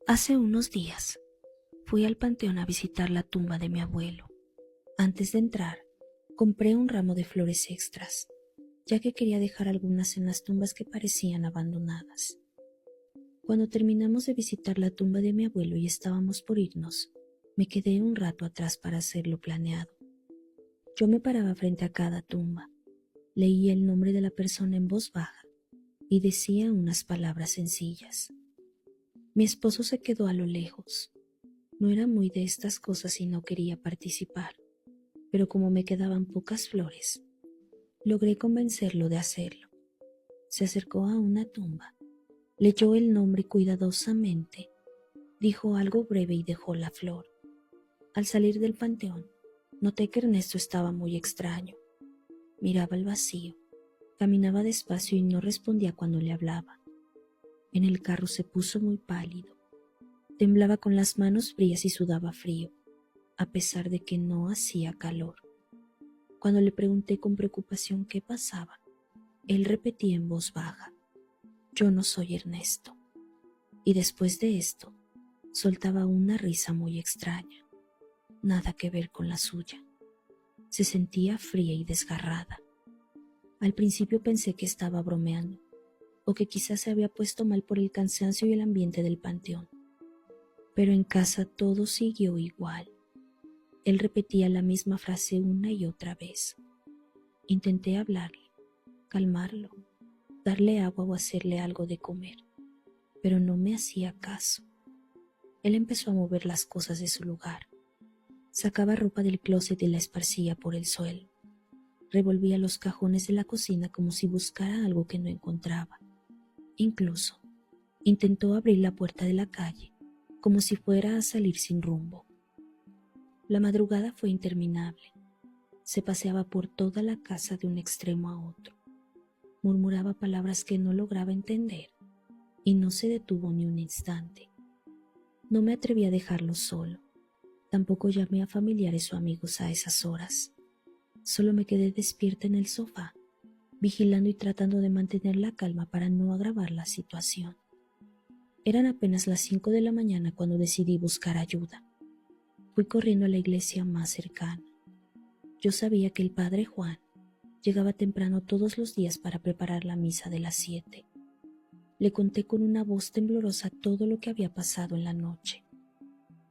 Hace unos días fui al panteón a visitar la tumba de mi abuelo. Antes de entrar, compré un ramo de flores extras, ya que quería dejar algunas en las tumbas que parecían abandonadas. Cuando terminamos de visitar la tumba de mi abuelo y estábamos por irnos, me quedé un rato atrás para hacer lo planeado. Yo me paraba frente a cada tumba, leía el nombre de la persona en voz baja y decía unas palabras sencillas. Mi esposo se quedó a lo lejos. No era muy de estas cosas y no quería participar, pero como me quedaban pocas flores, logré convencerlo de hacerlo. Se acercó a una tumba, leyó el nombre cuidadosamente, dijo algo breve y dejó la flor. Al salir del panteón, noté que Ernesto estaba muy extraño. Miraba el vacío, caminaba despacio y no respondía cuando le hablaba. En el carro se puso muy pálido. Temblaba con las manos frías y sudaba frío, a pesar de que no hacía calor. Cuando le pregunté con preocupación qué pasaba, él repetía en voz baja: "Yo no soy Ernesto". Y después de esto, soltaba una risa muy extraña, nada que ver con la suya. Se sentía fría y desgarrada. Al principio pensé que estaba bromeando, o que quizás se había puesto mal por el cansancio y el ambiente del panteón. Pero en casa todo siguió igual. Él repetía la misma frase una y otra vez. Intenté hablarle, calmarlo, darle agua o hacerle algo de comer, pero no me hacía caso. Él empezó a mover las cosas de su lugar. Sacaba ropa del closet y la esparcía por el suelo. Revolvía los cajones de la cocina como si buscara algo que no encontraba. Incluso intentó abrir la puerta de la calle, como si fuera a salir sin rumbo. La madrugada fue interminable. Se paseaba por toda la casa de un extremo a otro. Murmuraba palabras que no lograba entender y no se detuvo ni un instante. No me atreví a dejarlo solo. Tampoco llamé a familiares o amigos a esas horas. Solo me quedé despierta en el sofá, vigilando y tratando de mantener la calma para no agravar la situación. Eran apenas las 5 de la mañana cuando decidí buscar ayuda. Fui corriendo a la iglesia más cercana. Yo sabía que el padre Juan llegaba temprano todos los días para preparar la misa de las 7. Le conté con una voz temblorosa todo lo que había pasado en la noche.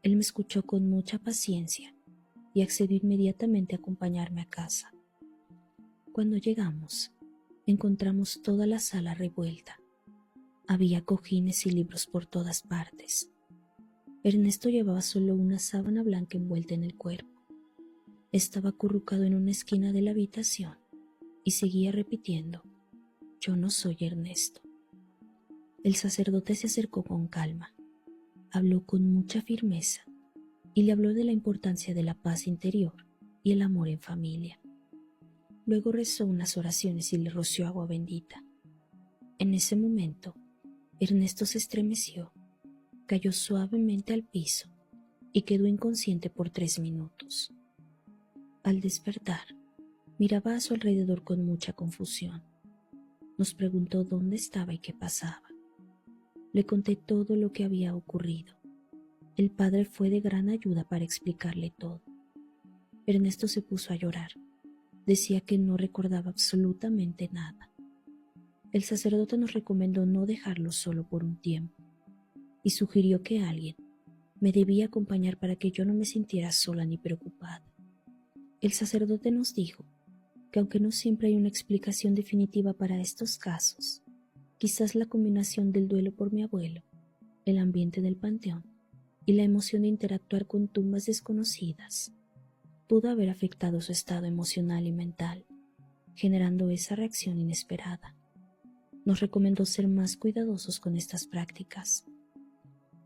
Él me escuchó con mucha paciencia y accedió inmediatamente a acompañarme a casa. Cuando llegamos, encontramos toda la sala revuelta. Había cojines y libros por todas partes. Ernesto llevaba solo una sábana blanca envuelta en el cuerpo. Estaba acurrucado en una esquina de la habitación y seguía repitiendo: "Yo no soy Ernesto". El sacerdote se acercó con calma, habló con mucha firmeza y le habló de la importancia de la paz interior y el amor en familia. Luego rezó unas oraciones y le roció agua bendita. En ese momento, Ernesto se estremeció, cayó suavemente al piso y quedó inconsciente por 3 minutos. Al despertar, miraba a su alrededor con mucha confusión. Nos preguntó dónde estaba y qué pasaba. Le conté todo lo que había ocurrido. El padre fue de gran ayuda para explicarle todo. Ernesto se puso a llorar. Decía que no recordaba absolutamente nada. El sacerdote nos recomendó no dejarlo solo por un tiempo y sugirió que alguien me debía acompañar para que yo no me sintiera sola ni preocupada. El sacerdote nos dijo que aunque no siempre hay una explicación definitiva para estos casos, quizás la combinación del duelo por mi abuelo, el ambiente del panteón y la emoción de interactuar con tumbas desconocidas pudo haber afectado su estado emocional y mental, generando esa reacción inesperada. Nos recomendó ser más cuidadosos con estas prácticas.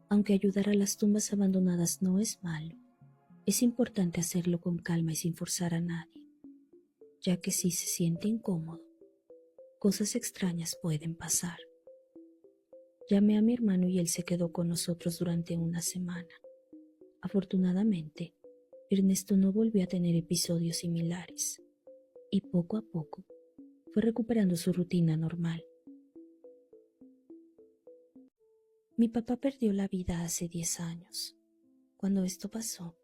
Aunque ayudar a las tumbas abandonadas no es malo, es importante hacerlo con calma y sin forzar a nadie, ya que si se siente incómodo, cosas extrañas pueden pasar. Llamé a mi hermano y él se quedó con nosotros durante una semana. Afortunadamente, Ernesto no volvió a tener episodios similares y poco a poco fue recuperando su rutina normal. Mi papá perdió la vida hace 10 años. Cuando esto pasó,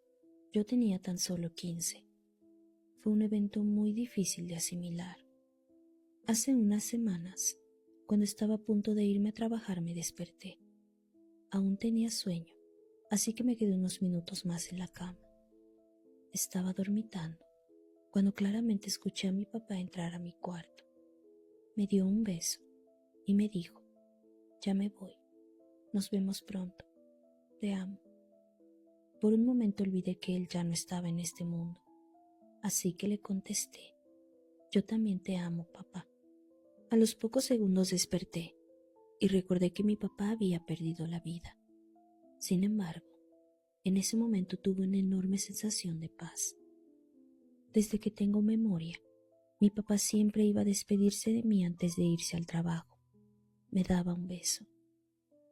yo tenía tan solo 15. Fue un evento muy difícil de asimilar. Hace unas semanas, cuando estaba a punto de irme a trabajar, me desperté. Aún tenía sueño, así que me quedé unos minutos más en la cama. Estaba dormitando, cuando claramente escuché a mi papá entrar a mi cuarto. Me dio un beso y me dijo: ya me voy, nos vemos pronto, te amo. Por un momento olvidé que él ya no estaba en este mundo, así que le contesté: yo también te amo, papá. A los pocos segundos desperté y recordé que mi papá había perdido la vida. Sin embargo, en ese momento tuve una enorme sensación de paz. Desde que tengo memoria, mi papá siempre iba a despedirse de mí antes de irse al trabajo. Me daba un beso.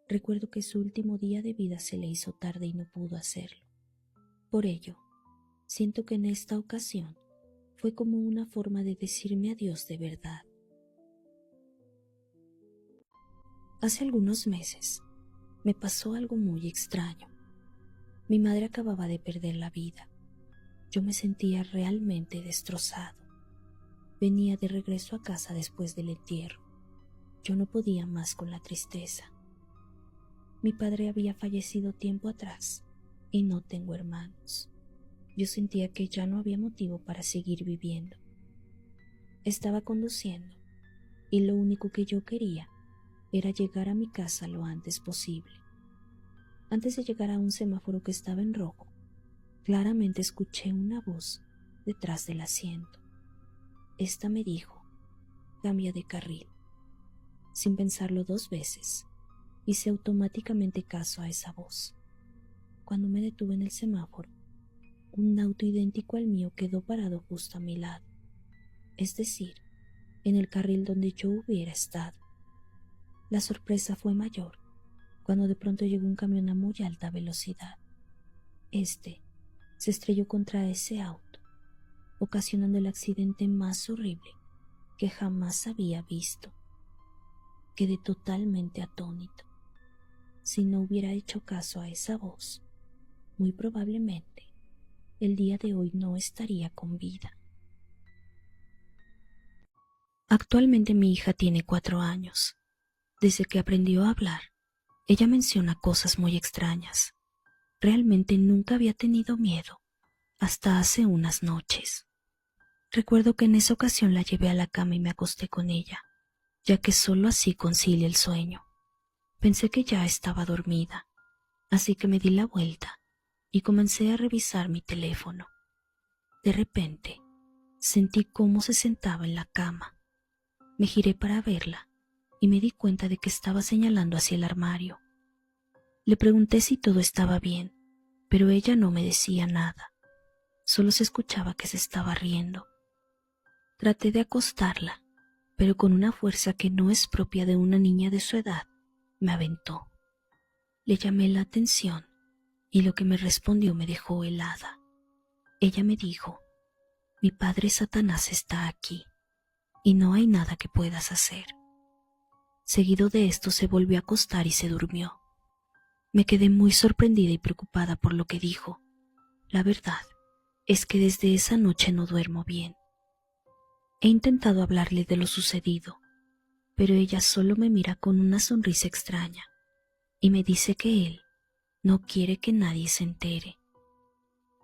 Recuerdo que su último día de vida se le hizo tarde y no pudo hacerlo. Por ello, siento que en esta ocasión fue como una forma de decirme adiós de verdad. Hace algunos meses me pasó algo muy extraño. Mi madre acababa de perder la vida. Yo me sentía realmente destrozado. Venía de regreso a casa después del entierro. Yo no podía más con la tristeza. Mi padre había fallecido tiempo atrás y no tengo hermanos. Yo sentía que ya no había motivo para seguir viviendo. Estaba conduciendo y lo único que yo quería era llegar a mi casa lo antes posible. Antes de llegar a un semáforo que estaba en rojo, claramente escuché una voz detrás del asiento. Esta me dijo: cambia de carril. Sin pensarlo 2 veces, hice automáticamente caso a esa voz. Cuando me detuve en el semáforo, un auto idéntico al mío quedó parado justo a mi lado, es decir, en el carril donde yo hubiera estado. La sorpresa fue mayor cuando de pronto llegó un camión a muy alta velocidad. Este se estrelló contra ese auto, ocasionando el accidente más horrible que jamás había visto. Quedé totalmente atónito. Si no hubiera hecho caso a esa voz, muy probablemente el día de hoy no estaría con vida. Actualmente mi hija tiene 4 años. Desde que aprendió a hablar, ella menciona cosas muy extrañas. Realmente nunca había tenido miedo, hasta hace unas noches. Recuerdo que en esa ocasión la llevé a la cama y me acosté con ella, ya que solo así concilia el sueño. Pensé que ya estaba dormida, así que me di la vuelta y comencé a revisar mi teléfono. De repente, sentí cómo se sentaba en la cama. Me giré para verla y me di cuenta de que estaba señalando hacia el armario. Le pregunté si todo estaba bien, pero ella no me decía nada. Solo se escuchaba que se estaba riendo. Traté de acostarla, pero con una fuerza que no es propia de una niña de su edad, me aventó. Le llamé la atención y lo que me respondió me dejó helada. Ella me dijo: mi padre Satanás está aquí y no hay nada que puedas hacer. Seguido de esto se volvió a acostar y se durmió. Me quedé muy sorprendida y preocupada por lo que dijo. La verdad es que desde esa noche no duermo bien. He intentado hablarle de lo sucedido, pero ella solo me mira con una sonrisa extraña y me dice que él no quiere que nadie se entere.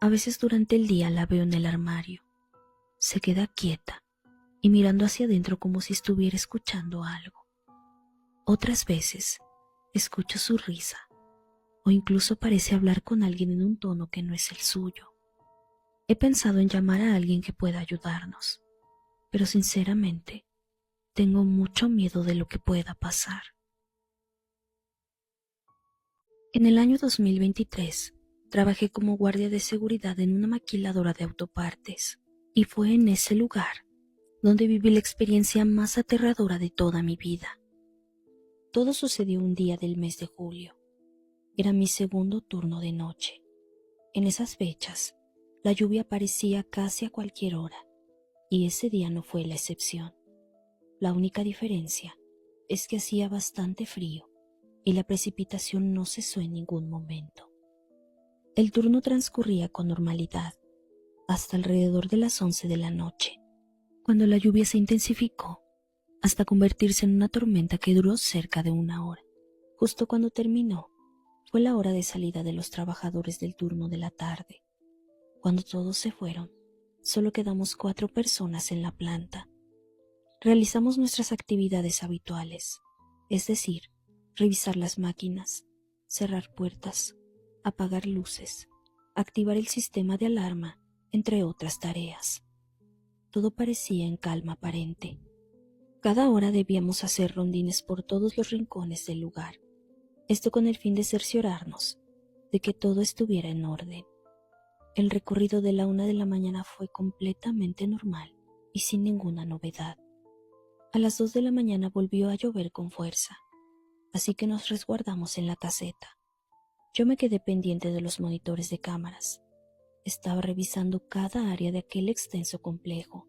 A veces durante el día la veo en el armario. Se queda quieta y mirando hacia adentro como si estuviera escuchando algo. Otras veces escucho su risa o incluso parece hablar con alguien en un tono que no es el suyo. He pensado en llamar a alguien que pueda ayudarnos, pero sinceramente tengo mucho miedo de lo que pueda pasar. En el año 2023 trabajé como guardia de seguridad en una maquiladora de autopartes y fue en ese lugar donde viví la experiencia más aterradora de toda mi vida. Todo sucedió un día del mes de julio. Era mi segundo turno de noche. En esas fechas, la lluvia aparecía casi a cualquier hora, y ese día no fue la excepción. La única diferencia es que hacía bastante frío, y la precipitación no cesó en ningún momento. El turno transcurría con normalidad hasta alrededor de las 11 de la noche, cuando la lluvia se intensificó hasta convertirse en una tormenta que duró cerca de 1 hora. Justo cuando terminó, fue la hora de salida de los trabajadores del turno de la tarde. Cuando todos se fueron, solo quedamos 4 personas en la planta. Realizamos nuestras actividades habituales, es decir, revisar las máquinas, cerrar puertas, apagar luces, activar el sistema de alarma, entre otras tareas. Todo parecía en calma aparente. Cada hora debíamos hacer rondines por todos los rincones del lugar, esto con el fin de cerciorarnos de que todo estuviera en orden. El recorrido de la 1 de la mañana fue completamente normal y sin ninguna novedad. A las 2 de la mañana volvió a llover con fuerza, así que nos resguardamos en la caseta. Yo me quedé pendiente de los monitores de cámaras. Estaba revisando cada área de aquel extenso complejo.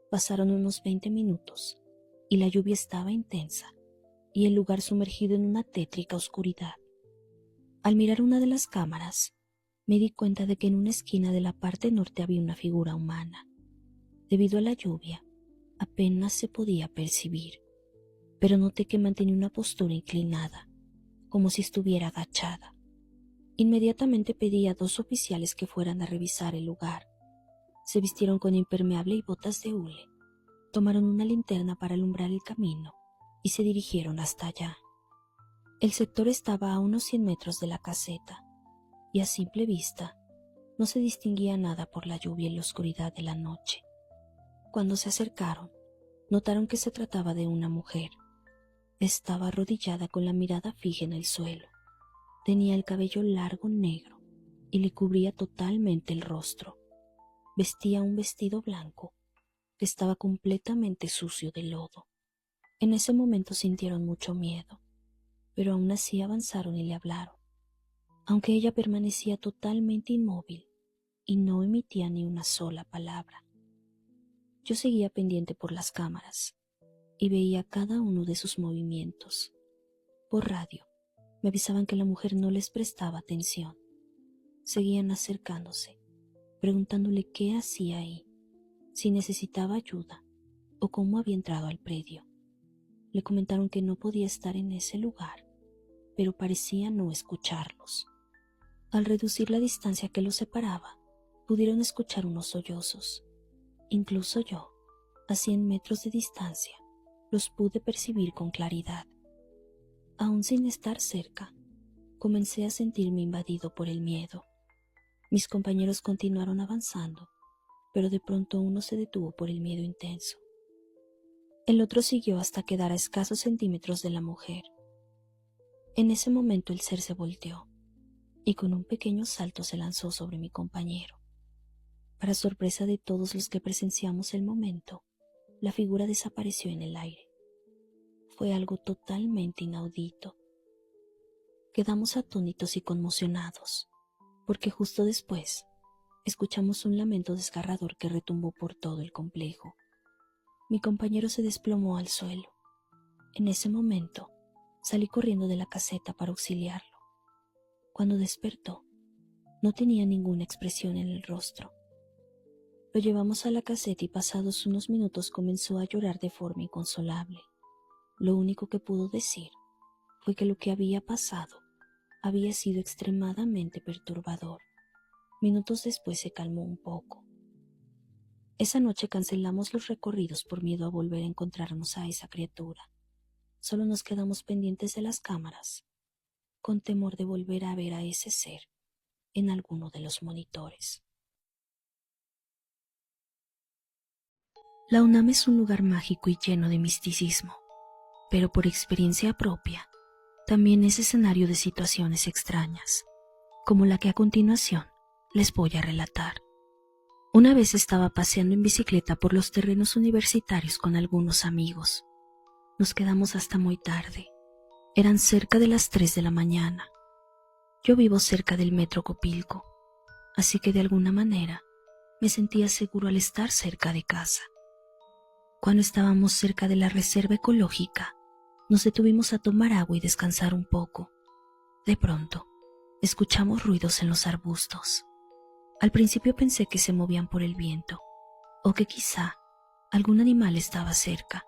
Pasaron unos 20 minutos y la lluvia estaba intensa y el lugar sumergido en una tétrica oscuridad. Al mirar una de las cámaras, me di cuenta de que en una esquina de la parte norte había una figura humana. Debido a la lluvia, apenas se podía percibir, pero noté que mantenía una postura inclinada, como si estuviera agachada. Inmediatamente pedí a 2 oficiales que fueran a revisar el lugar. Se vistieron con impermeable y botas de hule, tomaron una linterna para alumbrar el camino y se dirigieron hasta allá. El sector estaba a unos 100 metros de la caseta, y a simple vista no se distinguía nada por la lluvia y la oscuridad de la noche. Cuando se acercaron, notaron que se trataba de una mujer. Estaba arrodillada con la mirada fija en el suelo. Tenía el cabello largo negro y le cubría totalmente el rostro. Vestía un vestido blanco que estaba completamente sucio de lodo. En ese momento sintieron mucho miedo, pero aún así avanzaron y le hablaron, aunque ella permanecía totalmente inmóvil y no emitía ni una sola palabra. Yo seguía pendiente por las cámaras y veía cada uno de sus movimientos. Por radio me avisaban que la mujer no les prestaba atención. Seguían acercándose, preguntándole qué hacía ahí, si necesitaba ayuda o cómo había entrado al predio. Le comentaron que no podía estar en ese lugar, pero parecía no escucharlos. Al reducir la distancia que los separaba, pudieron escuchar unos sollozos. Incluso yo, a 100 metros de distancia, los pude percibir con claridad. Aún sin estar cerca, comencé a sentirme invadido por el miedo. Mis compañeros continuaron avanzando, pero de pronto uno se detuvo por el miedo intenso. El otro siguió hasta quedar a escasos centímetros de la mujer. En ese momento el ser se volteó y con un pequeño salto se lanzó sobre mi compañero. Para sorpresa de todos los que presenciamos el momento, la figura desapareció en el aire. Fue algo totalmente inaudito. Quedamos atónitos y conmocionados, porque justo después escuchamos un lamento desgarrador que retumbó por todo el complejo. Mi compañero se desplomó al suelo. En ese momento salí corriendo de la caseta para auxiliarlo. Cuando despertó, no tenía ninguna expresión en el rostro. Lo llevamos a la caseta y pasados unos minutos comenzó a llorar de forma inconsolable. Lo único que pudo decir fue que lo que había pasado había sido extremadamente perturbador. Minutos después se calmó un poco. Esa noche cancelamos los recorridos por miedo a volver a encontrarnos a esa criatura. Solo nos quedamos pendientes de las cámaras, con temor de volver a ver a ese ser en alguno de los monitores. La UNAM es un lugar mágico y lleno de misticismo, pero por experiencia propia, también es escenario de situaciones extrañas, como la que a continuación les voy a relatar. Una vez estaba paseando en bicicleta por los terrenos universitarios con algunos amigos. Nos quedamos hasta muy tarde. Eran cerca de las 3 de la mañana. Yo vivo cerca del metro Copilco, así que de alguna manera me sentía seguro al estar cerca de casa. Cuando estábamos cerca de la reserva ecológica, Nos detuvimos a tomar agua y descansar un poco. De pronto, escuchamos ruidos en los arbustos. Al principio pensé que se movían por el viento, o que quizá algún animal estaba cerca,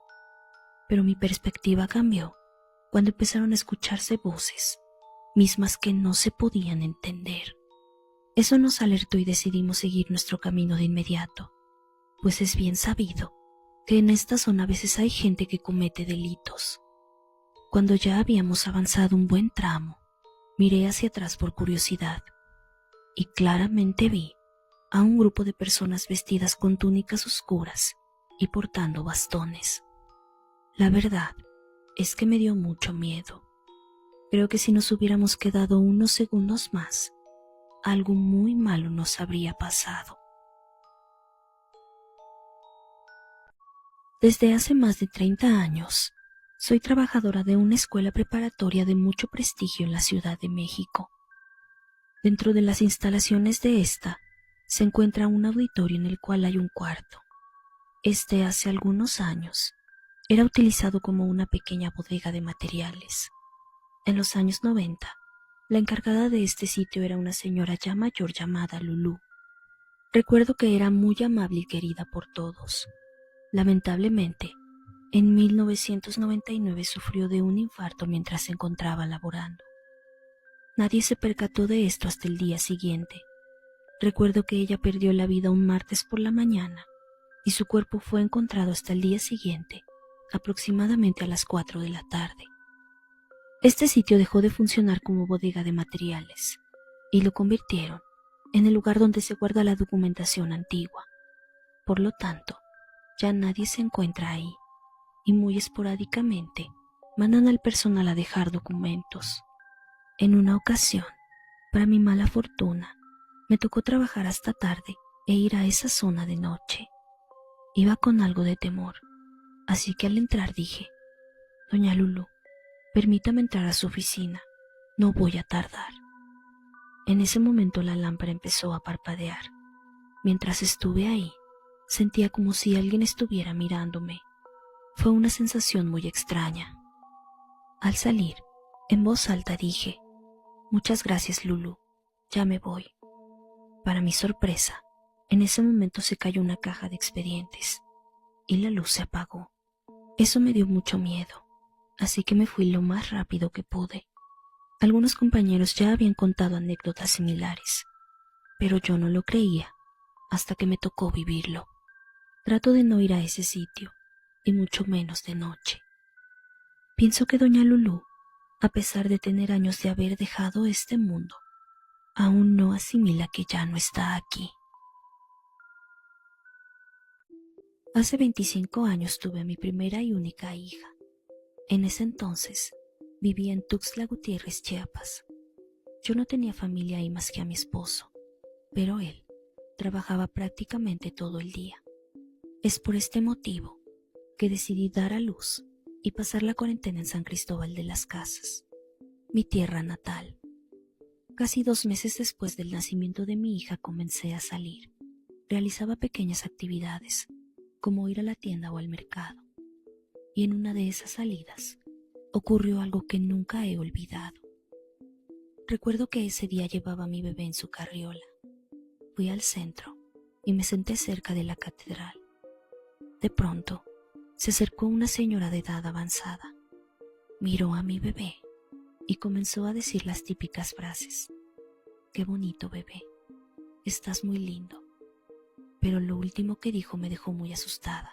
pero mi perspectiva cambió cuando empezaron a escucharse voces, mismas que no se podían entender. Eso nos alertó y decidimos seguir nuestro camino de inmediato, pues es bien sabido que en esta zona a veces hay gente que comete delitos. Cuando ya habíamos avanzado un buen tramo, miré hacia atrás por curiosidad y claramente vi a un grupo de personas vestidas con túnicas oscuras y portando bastones. La verdad es que me dio mucho miedo. Creo que si nos hubiéramos quedado unos segundos más, algo muy malo nos habría pasado. Desde hace más de 30 años, soy trabajadora de una escuela preparatoria de mucho prestigio en la Ciudad de México. Dentro de las instalaciones de esta se encuentra un auditorio en el cual hay un cuarto. Este hace algunos años era utilizado como una pequeña bodega de materiales. En los años 90, la encargada de este sitio era una señora ya mayor llamada Lulú. Recuerdo que era muy amable y querida por todos. Lamentablemente, en 1999 sufrió de un infarto mientras se encontraba laborando. Nadie se percató de esto hasta el día siguiente. Recuerdo que ella perdió la vida un martes por la mañana y su cuerpo fue encontrado hasta el día siguiente, aproximadamente a las 4 de la tarde. Este sitio dejó de funcionar como bodega de materiales y lo convirtieron en el lugar donde se guarda la documentación antigua. Por lo tanto, ya nadie se encuentra ahí y muy esporádicamente mandan al personal a dejar documentos. En una ocasión, para mi mala fortuna, me tocó trabajar hasta tarde e ir a esa zona de noche. Iba con algo de temor, así que al entrar dije: «Doña Lulú, permítame entrar a su oficina, no voy a tardar». En ese momento la lámpara empezó a parpadear. Mientras estuve ahí, sentía como si alguien estuviera mirándome. Fue una sensación muy extraña. Al salir, en voz alta dije: «Muchas gracias, Lulú, ya me voy». Para mi sorpresa, en ese momento se cayó una caja de expedientes y la luz se apagó. Eso me dio mucho miedo, así que me fui lo más rápido que pude. Algunos compañeros ya habían contado anécdotas similares, pero yo no lo creía hasta que me tocó vivirlo. Trato de no ir a ese sitio, y mucho menos de noche. Pienso que doña Lulú, a pesar de tener años de haber dejado este mundo, aún no asimila que ya no está aquí. Hace 25 años tuve a mi primera y única hija. En ese entonces vivía en Tuxtla Gutiérrez, Chiapas. Yo no tenía familia ahí más que a mi esposo, pero él trabajaba prácticamente todo el día. Es por este motivo que decidí dar a luz y pasar la cuarentena en San Cristóbal de las Casas, mi tierra natal. Casi 2 meses después del nacimiento de mi hija comencé a salir. Realizaba pequeñas actividades, como ir a la tienda o al mercado. Y en una de esas salidas ocurrió algo que nunca he olvidado. Recuerdo que ese día llevaba a mi bebé en su carriola. Fui al centro y me senté cerca de la catedral. De pronto, se acercó una señora de edad avanzada. Miró a mi bebé y comenzó a decir las típicas frases: «Qué bonito bebé, estás muy lindo». Pero lo último que dijo me dejó muy asustada.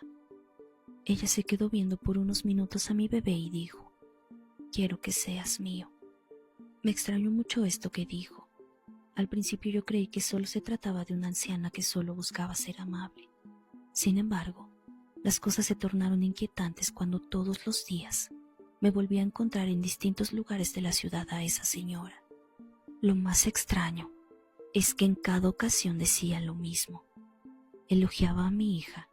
Ella se quedó viendo por unos minutos a mi bebé y dijo: «Quiero que seas mío». Me extrañó mucho esto que dijo. Al principio yo creí que solo se trataba de una anciana que solo buscaba ser amable. Sin embargo, las cosas se tornaron inquietantes cuando todos los días me volví a encontrar en distintos lugares de la ciudad a esa señora. Lo más extraño es que en cada ocasión decía lo mismo. Elogiaba a mi hija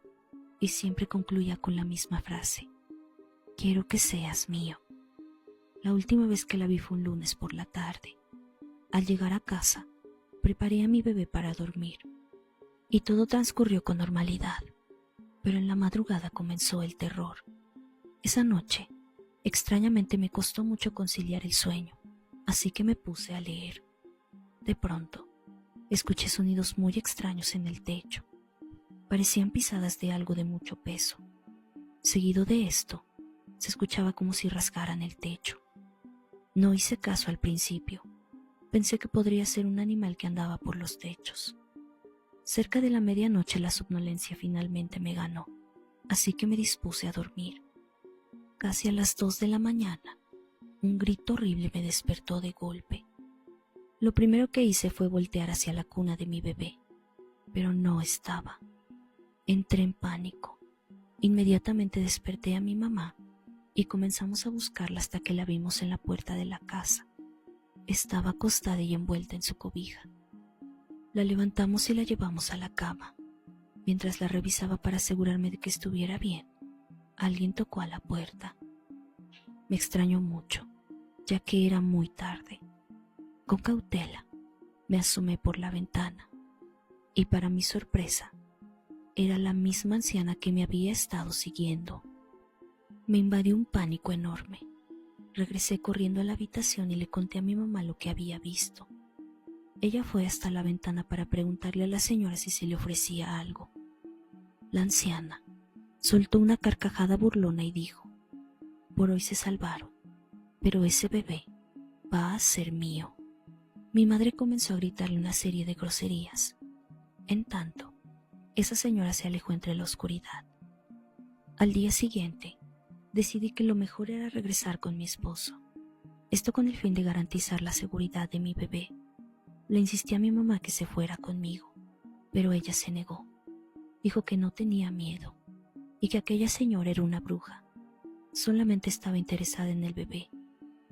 y siempre concluía con la misma frase: «Quiero que seas mío». La última vez que la vi fue un lunes por la tarde. Al llegar a casa, preparé a mi bebé para dormir y todo transcurrió con normalidad, pero en la madrugada comenzó el terror. Esa noche Extrañamente me costó mucho conciliar el sueño, así que me puse a leer. De pronto, escuché sonidos muy extraños en el techo. Parecían pisadas de algo de mucho peso. Seguido de esto, se escuchaba como si rasgaran el techo. No hice caso al principio. Pensé que podría ser un animal que andaba por los techos. Cerca de la medianoche la somnolencia finalmente me ganó, así que me dispuse a dormir. Casi a las 2 de la mañana, un grito horrible me despertó de golpe. Lo primero que hice fue voltear hacia la cuna de mi bebé, pero no estaba. Entré en pánico. Inmediatamente desperté a mi mamá y comenzamos a buscarla hasta que la vimos en la puerta de la casa. Estaba acostada y envuelta en su cobija. La levantamos y la llevamos a la cama. Mientras la revisaba para asegurarme de que estuviera bien, alguien tocó a la puerta. Me extrañó mucho, ya que era muy tarde. Con cautela, me asomé por la ventana y para mi sorpresa, era la misma anciana que me había estado siguiendo. Me invadió un pánico enorme. Regresé corriendo a la habitación y le conté a mi mamá lo que había visto. Ella fue hasta la ventana para preguntarle a la señora si se le ofrecía algo. La anciana soltó una carcajada burlona y dijo: «Por hoy se salvaron, pero ese bebé va a ser mío». Mi madre comenzó a gritarle una serie de groserías. En tanto, esa señora se alejó entre la oscuridad. Al día siguiente, decidí que lo mejor era regresar con mi esposo. Esto con el fin de garantizar la seguridad de mi bebé. Le insistí a mi mamá que se fuera conmigo, pero ella se negó. Dijo que no tenía miedo y que aquella señora era una bruja. Solamente estaba interesada en el bebé,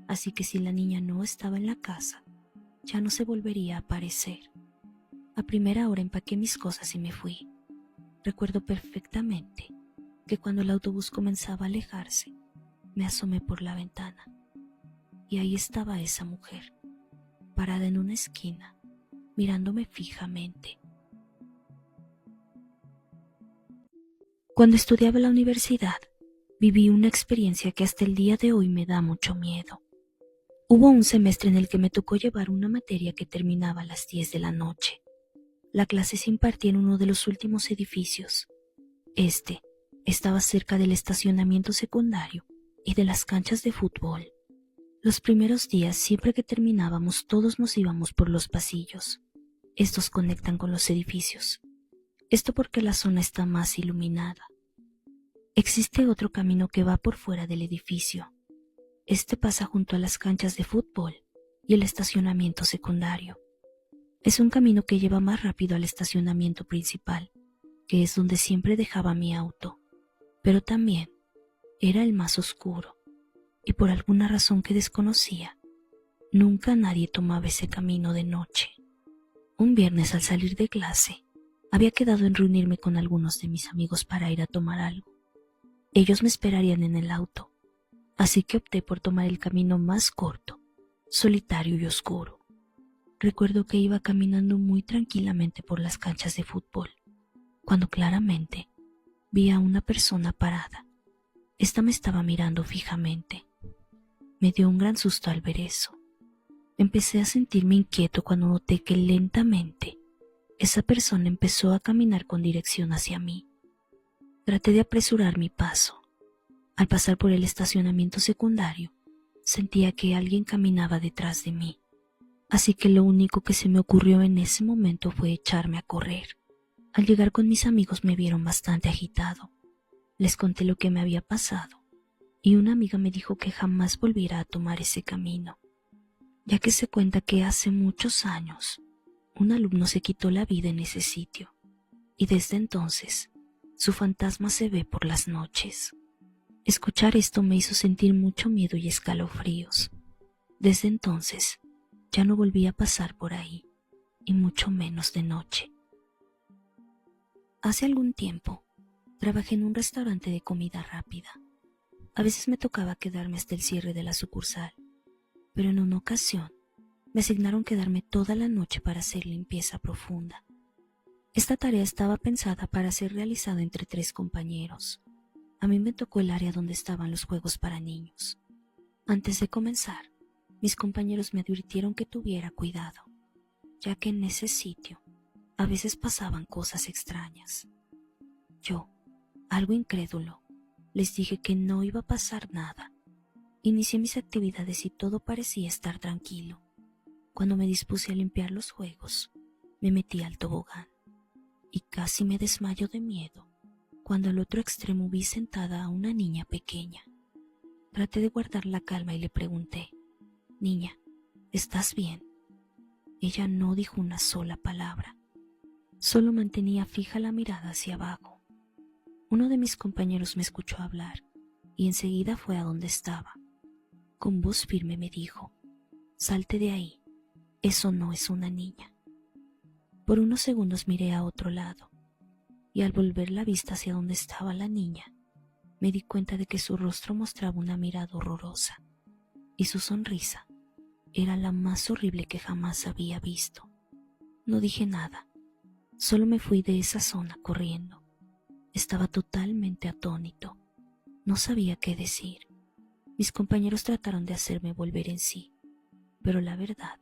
así que si la niña no estaba en la casa, ya no se volvería a aparecer. A primera hora empaqué mis cosas y me fui. Recuerdo perfectamente que cuando el autobús comenzaba a alejarse, me asomé por la ventana y ahí estaba esa mujer, parada en una esquina, mirándome fijamente. Cuando estudiaba en la universidad, viví una experiencia que hasta el día de hoy me da mucho miedo. Hubo un semestre en el que me tocó llevar una materia que terminaba a las 10 de la noche. La clase se impartía en uno de los últimos edificios. Este estaba cerca del estacionamiento secundario y de las canchas de fútbol. Los primeros días, siempre que terminábamos, todos nos íbamos por los pasillos. Estos conectan con los edificios. Esto porque la zona está más iluminada. Existe otro camino que va por fuera del edificio. Este pasa junto a las canchas de fútbol y el estacionamiento secundario. Es un camino que lleva más rápido al estacionamiento principal, que es donde siempre dejaba mi auto, pero también era el más oscuro, y por alguna razón que desconocía, nunca nadie tomaba ese camino de noche. Un viernes, al salir de clase, había quedado en reunirme con algunos de mis amigos para ir a tomar algo. Ellos me esperarían en el auto, así que opté por tomar el camino más corto, solitario y oscuro. Recuerdo que iba caminando muy tranquilamente por las canchas de fútbol, cuando claramente vi a una persona parada. Esta me estaba mirando fijamente. Me dio un gran susto al ver eso. Empecé a sentirme inquieto cuando noté que lentamente esa persona empezó a caminar con dirección hacia mí. Traté de apresurar mi paso. Al pasar por el estacionamiento secundario, sentía que alguien caminaba detrás de mí. Así que lo único que se me ocurrió en ese momento fue echarme a correr. Al llegar con mis amigos me vieron bastante agitado. Les conté lo que me había pasado y una amiga me dijo que jamás volviera a tomar ese camino, ya que se cuenta que hace muchos años un alumno se quitó la vida en ese sitio y desde entonces su fantasma se ve por las noches. Escuchar esto me hizo sentir mucho miedo y escalofríos. Desde entonces ya no volví a pasar por ahí, y mucho menos de noche. Hace algún tiempo, trabajé en un restaurante de comida rápida. A veces me tocaba quedarme hasta el cierre de la sucursal, pero en una ocasión me asignaron quedarme toda la noche para hacer limpieza profunda. Esta tarea estaba pensada para ser realizada entre 3 compañeros. A mí me tocó el área donde estaban los juegos para niños. Antes de comenzar, mis compañeros me advirtieron que tuviera cuidado, ya que en ese sitio a veces pasaban cosas extrañas. Yo, algo incrédulo, les dije que no iba a pasar nada. Inicié mis actividades y todo parecía estar tranquilo. Cuando me dispuse a limpiar los juegos, me metí al tobogán y casi me desmayo de miedo cuando al otro extremo vi sentada a una niña pequeña. Traté de guardar la calma y le pregunté: «Niña, ¿estás bien?». Ella no dijo una sola palabra, solo mantenía fija la mirada hacia abajo. Uno de mis compañeros me escuchó hablar y enseguida fue a donde estaba. Con voz firme me dijo: «Salte de ahí, eso no es una niña». Por unos segundos miré a otro lado y al volver la vista hacia donde estaba la niña, me di cuenta de que su rostro mostraba una mirada horrorosa y su sonrisa era la más horrible que jamás había visto. No dije nada, solo me fui de esa zona corriendo. Estaba totalmente atónito, no sabía qué decir. Mis compañeros trataron de hacerme volver en sí, pero la verdad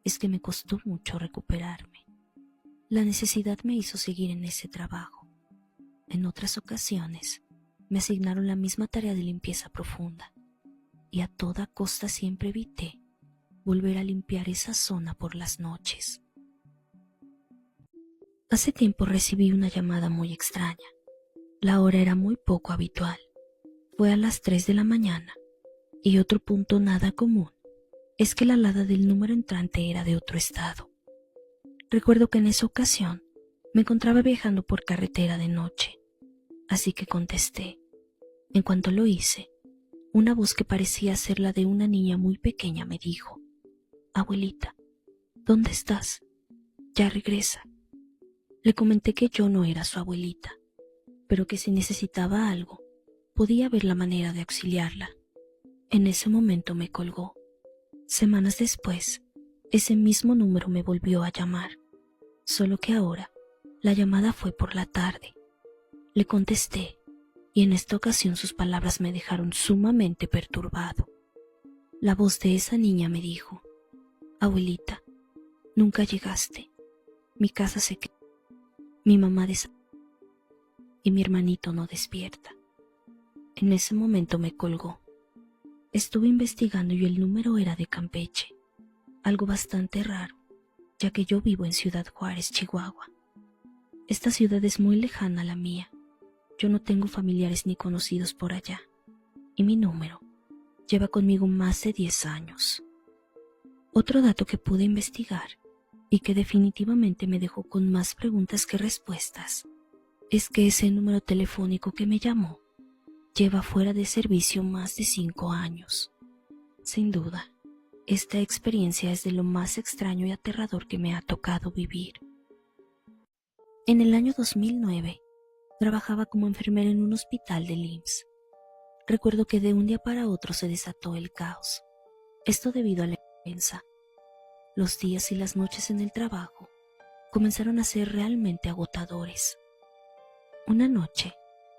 es que me costó mucho recuperarme. La necesidad me hizo seguir en ese trabajo. En otras ocasiones me asignaron la misma tarea de limpieza profunda y a toda costa siempre evité volver a limpiar esa zona por las noches. Hace tiempo recibí una llamada muy extraña. La hora era muy poco habitual. Fue a las 3 de la mañana y otro punto nada común es que la alada del número entrante era de otro estado. Recuerdo que en esa ocasión me encontraba viajando por carretera de noche, así que contesté. En cuanto lo hice, una voz que parecía ser la de una niña muy pequeña me dijo: «Abuelita, ¿dónde estás? Ya regresa». Le comenté que yo no era su abuelita, pero que si necesitaba algo, podía ver la manera de auxiliarla. En ese momento me colgó. Semanas después, ese mismo número me volvió a llamar, solo que ahora la llamada fue por la tarde. Le contesté y en esta ocasión sus palabras me dejaron sumamente perturbado. La voz de esa niña me dijo: «Abuelita, nunca llegaste. Mi casa se quedó. Mi mamá y mi hermanito no despierta». En ese momento me colgó. Estuve investigando y el número era de Campeche, algo bastante raro, ya que yo vivo en Ciudad Juárez, Chihuahua. Esta ciudad es muy lejana a la mía. Yo no tengo familiares ni conocidos por allá, y mi número lleva conmigo más de 10 años. Otro dato que pude investigar y que definitivamente me dejó con más preguntas que respuestas es que ese número telefónico que me llamó lleva fuera de servicio más de 5 años. Sin duda, esta experiencia es de lo más extraño y aterrador que me ha tocado vivir. En el año 2009, trabajaba como enfermera en un hospital del IMSS. Recuerdo que de un día para otro se desató el caos. Esto debido a la influenza. Los días y las noches en el trabajo comenzaron a ser realmente agotadores. Una noche,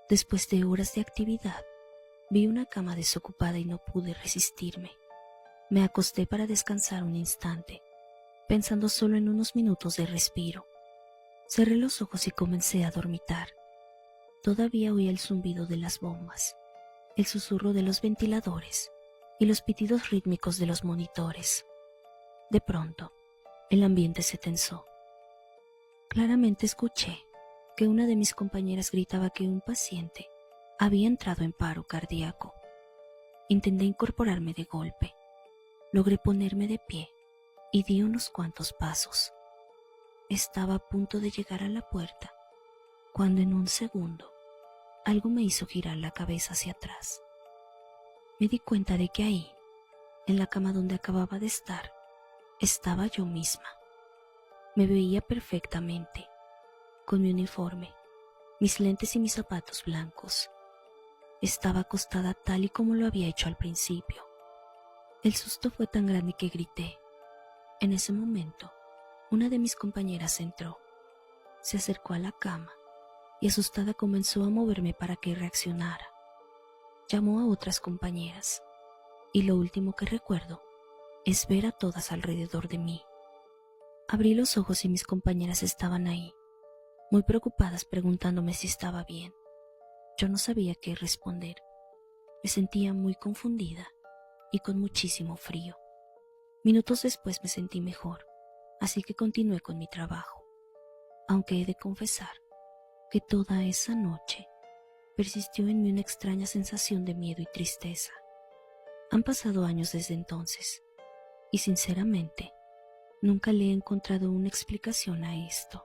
después de horas de actividad, vi una cama desocupada y no pude resistirme. Me acosté para descansar un instante, pensando solo en unos minutos de respiro. Cerré los ojos y comencé a dormitar. Todavía oía el zumbido de las bombas, el susurro de los ventiladores y los pitidos rítmicos de los monitores. De pronto, el ambiente se tensó. Claramente escuché que una de mis compañeras gritaba que un paciente había entrado en paro cardíaco. Intenté incorporarme de golpe. Logré ponerme de pie y di unos cuantos pasos. Estaba a punto de llegar a la puerta, cuando en un segundo algo me hizo girar la cabeza hacia atrás. Me di cuenta de que ahí, en la cama donde acababa de estar, estaba yo misma. Me veía perfectamente, con mi uniforme, mis lentes y mis zapatos blancos. Estaba acostada tal y como lo había hecho al principio. El susto fue tan grande que grité. En ese momento, una de mis compañeras entró, se acercó a la cama y asustada comenzó a moverme para que reaccionara. Llamó a otras compañeras y lo último que recuerdo es ver a todas alrededor de mí. Abrí los ojos y mis compañeras estaban ahí, muy preocupadas preguntándome si estaba bien. Yo no sabía qué responder. Me sentía muy confundida y con muchísimo frío. Minutos después me sentí mejor, así que continué con mi trabajo, aunque he de confesar que toda esa noche persistió en mí una extraña sensación de miedo y tristeza. Han pasado años desde entonces, y sinceramente, nunca le he encontrado una explicación a esto.